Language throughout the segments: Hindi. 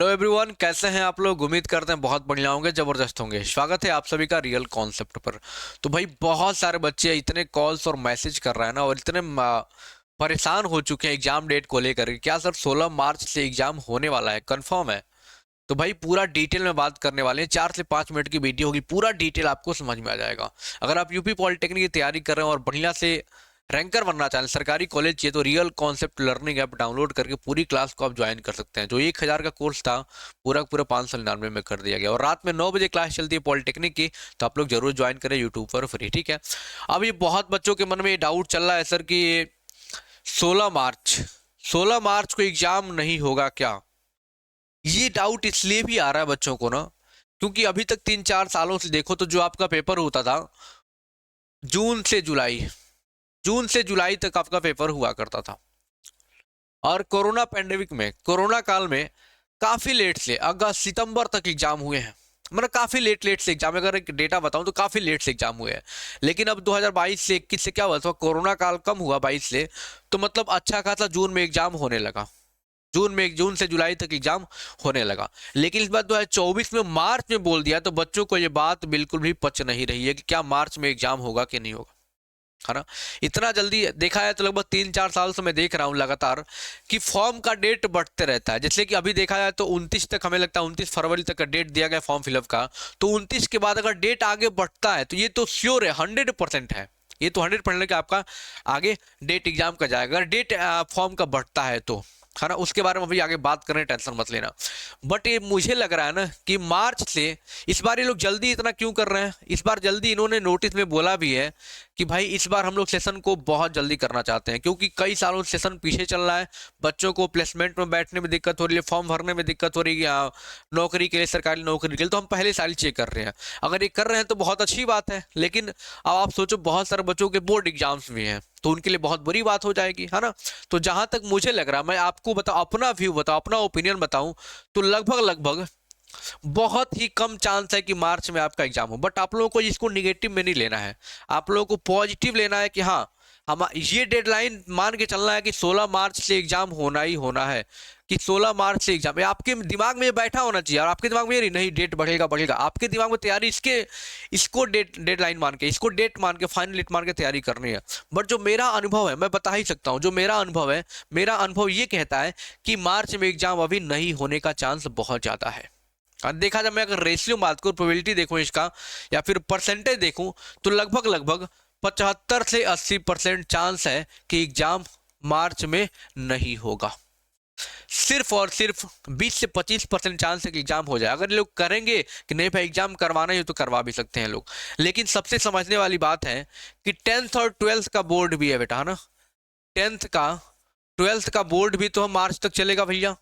हेलो एवरीवन, कैसे हैं आप लोग। उम्मीद करते हैं बहुत बढ़िया होंगे, जबरदस्त होंगे। स्वागत है आप सभी का रियल कॉन्सेप्ट पर। तो भाई बहुत सारे बच्चे इतने कॉल्स और मैसेज कर रहे हैं ना, और इतने परेशान हो चुके हैं एग्जाम डेट को लेकर के। क्या सर 16 मार्च से एग्जाम होने वाला है, कंफर्म है? तो भाई पूरा डिटेल में बात करने वाले हैं। 4 से 5 मिनट की वीडियो होगी, पूरा डिटेल आपको समझ में आ जाएगा। अगर आप यूपी पॉलिटेक्निक की तैयारी कर रहे हैं और बढ़िया से रैंकर बनना चाहें, सरकारी कॉलेज चाहिए, तो real concept learning app download करके पूरी क्लास को आप ज्वाइन कर सकते हैं। जो 1,000 का कोर्स था, पूरा पूरा 599 में कर दिया गया। और रात में 9 बजे क्लास चलती है पॉलिटेक्निक की, तो आप लोग जरूर ज्वाइन करें यूट्यूब पर फ्री, ठीक है। अब ये बहुत बच्चों के मन में ये डाउट चल रहा है सर कि 16 मार्च 16 मार्च को एग्जाम नहीं होगा क्या? ये डाउट इसलिए भी आ रहा है बच्चों को ना, क्योंकि अभी तक 3-4 सालों से देखो तो जो आपका पेपर होता था जून से जुलाई, जून से जुलाई तक आपका पेपर हुआ करता था। और कोरोना पैंडेमिक में, कोरोना काल में काफी लेट से अगस्त सितंबर तक एग्जाम हुए हैं। मतलब काफी लेट लेट से एग्जाम, अगर एक डेटा बताऊं तो काफी लेट से एग्जाम हुए हैं। लेकिन अब 2022 से 21 से क्या हुआ था, कोरोना काल कम हुआ 22 से, तो मतलब अच्छा खासा जून में एग्जाम होने लगा। जून से जुलाई तक एग्जाम होने लगा। लेकिन इस बार 2024 में मार्च में बोल दिया, तो बच्चों को ये बात बिल्कुल भी पच नहीं रही है कि क्या मार्च में एग्जाम होगा कि नहीं होगा, है ना। इतना जल्दी देखा है तो लगभग 3-4 साल से मैं देख रहा हूँ लगातार कि फॉर्म का डेट बढ़ते रहता है। जैसे कि अभी देखा जाए तो 29 तक, हमें लगता है 29 फरवरी तक का डेट दिया गया फॉर्म फिलअप का। तो 29 के बाद अगर डेट आगे बढ़ता है तो ये तो श्योर है, 100% है। ये तो 100% कि आपका आगे डेट एग्जाम का जाएगा, अगर डेट फॉर्म का बढ़ता है तो, है ना। उसके बारे में अभी आगे बात करें, टेंशन मत लेना। बट ये मुझे लग रहा है ना कि मार्च से इस बार ये लोग जल्दी इतना क्यों कर रहे हैं। इस बार जल्दी इन्होंने नोटिस में बोला भी है कि भाई इस बार हम लोग सेशन को बहुत जल्दी करना चाहते हैं, क्योंकि कई सालों से सेशन पीछे चल रहा है। बच्चों को प्लेसमेंट में बैठने में दिक्कत हो रही है, फॉर्म भरने में दिक्कत हो रही है, नौकरी के लिए, सरकारी नौकरी के लिए। तो हम पहले साल चेक कर रहे हैं। अगर ये कर रहे हैं तो बहुत अच्छी बात है, लेकिन अब आप सोचो बहुत सारे बच्चों के बोर्ड एग्जाम्स भी हैं, तो उनके लिए बहुत बुरी बात हो जाएगी, है ना। तो जहां तक मुझे लग रहा है, मैं आपको बताऊं, अपना व्यू बताऊं, अपना ओपिनियन बताऊं, तो लगभग लगभग बहुत ही कम चांस है कि मार्च में आपका एग्जाम हो। बट आप लोगों को इसको निगेटिव में नहीं लेना है, आप लोगों को पॉजिटिव लेना है कि हाँ, हम ये डेडलाइन मान के चलना है कि 16 मार्च से एग्जाम होना ही होना है। कि 16 मार्च से एग्जाम, आपके दिमाग में ये बैठा होना चाहिए। और आपके दिमाग में ये नहीं डेट बढ़ेगा बढ़ेगा, आपके दिमाग में तैयारी इसको डेडलाइन मान के, इसको डेट मान के, फाइनल डेट मान के तैयारी करनी है। बट जो मेरा अनुभव है, मैं बता ही सकता हूँ, जो मेरा अनुभव है, मेरा अनुभव ये कहता है कि मार्च में एग्जाम अभी नहीं होने का चांस बहुत ज्यादा है। देखा जाए, मैं अगर रेशियो बात करूँ, प्रोबेबिलिटी देखूं इसका, या फिर परसेंटेज देखूं, तो लगभग लगभग 75 से 80% चांस है कि एग्जाम मार्च में नहीं होगा। सिर्फ और सिर्फ 20 से 25% चांस है कि एग्जाम हो जाए। अगर लोग करेंगे कि नहीं भाई एग्जाम करवाना ही, तो करवा भी सकते हैं लोग। लेकिन सबसे समझने वाली बात है कि 10th और 12th का बोर्ड भी है बेटा, है ना। 10th का, 12th का बोर्ड भी तो हम मार्च तक चलेगा भैया।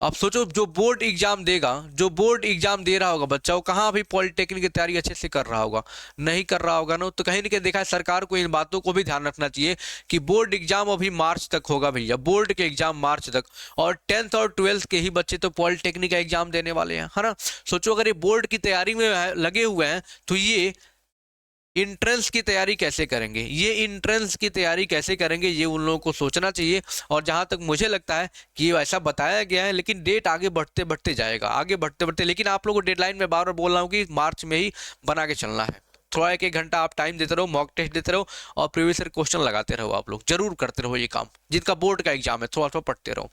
अब सोचो, जो बोर्ड एग्जाम देगा, जो बोर्ड एग्जाम दे रहा होगा बच्चा, वो कहाँ अभी पॉलिटेक्निक की तैयारी अच्छे से कर रहा होगा? नहीं कर रहा होगा ना। तो कहीं ना कहीं देखा है, सरकार को इन बातों को भी ध्यान रखना चाहिए कि बोर्ड एग्जाम अभी मार्च तक होगा भैया, बोर्ड के एग्जाम मार्च तक। और 10th और 12th के ही बच्चे तो पॉलिटेक्निक का एग्जाम देने वाले हैं, है ना। सोचो अगर ये बोर्ड की तैयारी में लगे हुए हैं, तो ये इंट्रेंस की तैयारी कैसे करेंगे, ये इंट्रेंस की तैयारी कैसे करेंगे, ये उन लोगों को सोचना चाहिए। और जहां तक मुझे लगता है कि ये ऐसा बताया गया है, लेकिन डेट आगे बढ़ते बढ़ते जाएगा, आगे बढ़ते बढ़ते। लेकिन आप लोगों को डेडलाइन में बार बार बोल रहा हूँ कि मार्च में ही बना के चलना है। थोड़ा 1-1 घंटा आप टाइम देते रहो, मॉक टेस्ट देते रहो, और प्रीवियस ईयर क्वेश्चन लगाते रहो। आप लोग जरूर करते रहो ये काम। जिनका बोर्ड का एग्जाम है, थोड़ा थोड़ा पढ़ते रहो।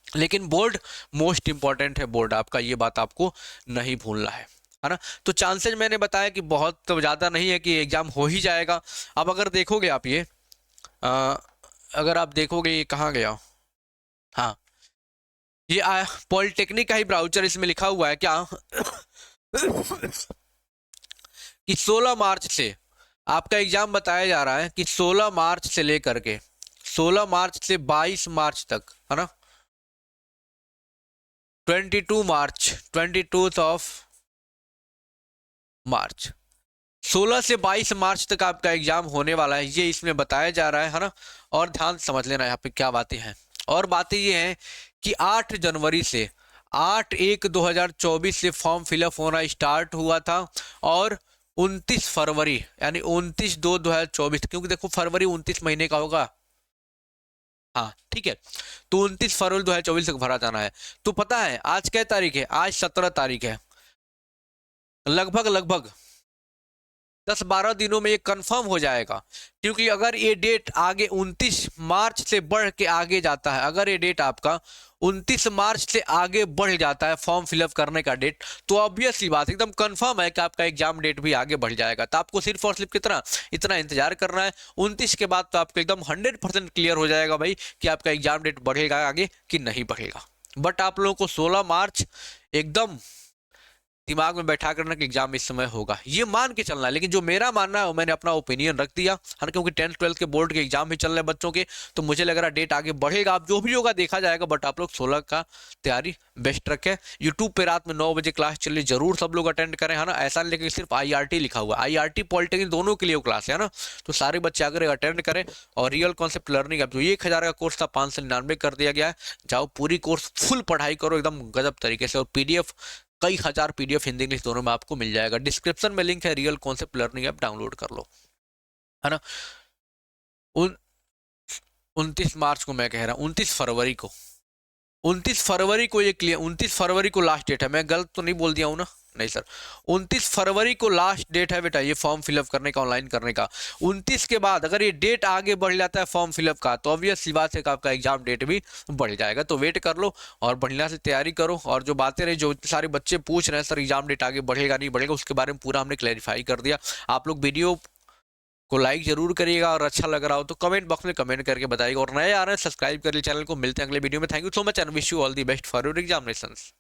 लेकिन बोर्ड मोस्ट इंपॉर्टेंट है, बोर्ड आपका, ये बात आपको नहीं भूलना है ना। तो चांसेस मैंने बताया कि बहुत तो ज़्यादा नहीं है कि एग्ज़ाम हो ही जाएगा। अब अगर देखोगे आप ये, अ, अगर आप देखोगे ये कहाँ गया, हाँ, ये पॉलिटेक्निक का ही ब्राउचर, इसमें लिखा हुआ है क्या कि 16 मार्च से आपका एग्जाम बताया जा रहा है कि 16 मार्च से लेकर के 16 मार्च से 22 मार्च तक, है ना। 22 मार्च, 22 ऑफ मार्च, 16 से 22 मार्च तक आपका एग्जाम होने वाला है, ये इसमें बताया जा रहा है ना। और ध्यान समझ लेना यहाँ पे क्या बातें हैं। और बातें ये हैं कि 8 जनवरी से, 8/1/2024 से फॉर्म फिलअप होना स्टार्ट हुआ था। और 29 फरवरी, यानी 29/2/2024, क्योंकि देखो फरवरी 29 महीने का होगा, हाँ ठीक है। तो 29 फरवरी 2024 तक भरा जाना है। तो पता है आज क्या तारीख है? आज 17 तारीख है। लगभग लगभग 10-12 दिनों में ये कंफर्म हो जाएगा। क्योंकि अगर ये डेट आगे 29 मार्च से बढ़ के आगे जाता है, अगर ये डेट आपका 29 मार्च से आगे बढ़ जाता है फॉर्म फिलअप करने का डेट, तो ऑब्वियस सी बात एकदम कंफर्म है कि आपका एग्जाम डेट भी आगे बढ़ जाएगा। तो आपको सिर्फ और सिर्फ कितना इतना इंतजार करना है। 29 के बाद तो आपको एकदम 100% क्लियर हो जाएगा भाई कि आपका एग्जाम डेट बढ़ेगा आगे कि नहीं बढ़ेगा। बट आप लोगों को 16 मार्च एकदम दिमाग में बैठा करना कि एग्जाम इस समय होगा, ये मान के चलना है। लेकिन जो मेरा मानना है वो मैंने अपना ओपिनियन रख दिया है ना, क्योंकि 10th 12th के बोर्ड के एग्जाम भी चल रहे हैं बच्चों के। तो मुझे लग रहा है डेट आगे बढ़ेगा, अब जो भी होगा देखा जाएगा। बट आप लोग 16 का तैयारी बेस्ट रखें। यूट्यूब पे रात में 9 बजे क्लास चल रही, जरूर सब लोग अटेंड करें, है ना। ऐसा नहीं, लेकिन सिर्फ IRT लिखा हुआ है, IRT पॉलिटेक्निक दोनों के लिए वो क्लास है ना। तो सारे बच्चे आकर अटेंड करें। और रियल कॉन्सेप्ट लर्निंग अब जो 1000 का कोर्स था 599 कर दिया गया है। जाओ पूरी कोर्स फुल पढ़ाई करो एकदम गजब तरीके से। और PDF कई हजार PDF हिंदी इंग्लिश दोनों में आपको मिल जाएगा। डिस्क्रिप्शन में लिंक है, real concept learning app download कर लो, है ना। उन 29 मार्च को मैं कह रहा हूँ, 29 फरवरी को, 29 फरवरी को ये क्लियर, 29 फरवरी को लास्ट डेट है। मैं गलत तो नहीं बोल दिया हूँ ना? नहीं सर, 29 फरवरी को लास्ट डेट है बेटा ये फॉर्म फिलअप करने का, ऑनलाइन करने का। 29 के बाद अगर ये डेट आगे बढ़ जाता है फॉर्म फिलअप का, तो ऑब्वियस सी बात है कि आपका एग्जाम डेट भी बढ़ जाएगा। तो वेट कर लो और बढ़िया से तैयारी करो। और जो बातें रही, जो सारे बच्चे पूछ रहे हैं सर एग्जाम डेट आगे बढ़ेगा नहीं बढ़ेगा, उसके बारे में पूरा हमने क्लैरिफाई कर दिया। आप लोग वीडियो को लाइक जरूर करिएगा, और अच्छा लग रहा हो तो कमेंट बॉक्स में कमेंट करके बताइएगा। और नए आ रहे हैं सब्सक्राइब करिए चैनल को। मिलते हैं अगले वीडियो में। Thank you so much and wish you all the best for your examinations.